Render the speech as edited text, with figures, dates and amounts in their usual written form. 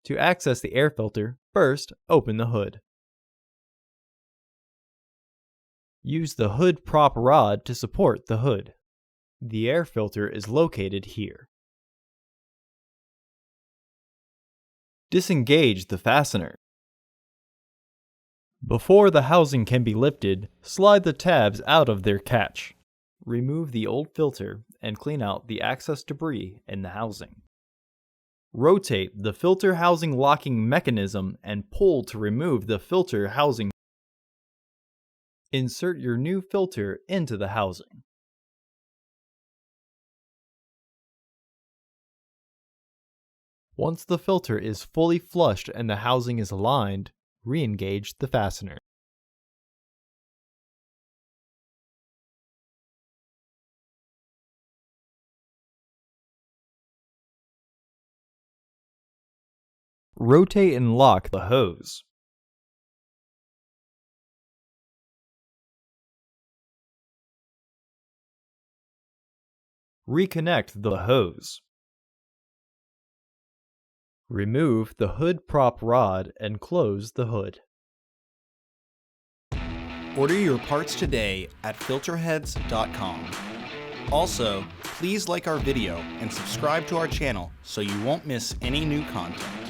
To access the air filter, first open the hood. Use the hood prop rod to support the hood. The air filter is located here. Disengage the fastener. Before the housing can be lifted, slide the tabs out of their catch. Remove the old filter and clean out the excess debris in the housing. Rotate the filter housing locking mechanism and pull to remove the filter housing. Insert your new filter into the housing. Once the filter is fully flushed and the housing is aligned, re-engage the fastener. Rotate and lock the hose. Reconnect the hose. Remove the hood prop rod and close the hood. Order your parts today at filterheads.com. Also, please like our video and subscribe to our channel so you won't miss any new content.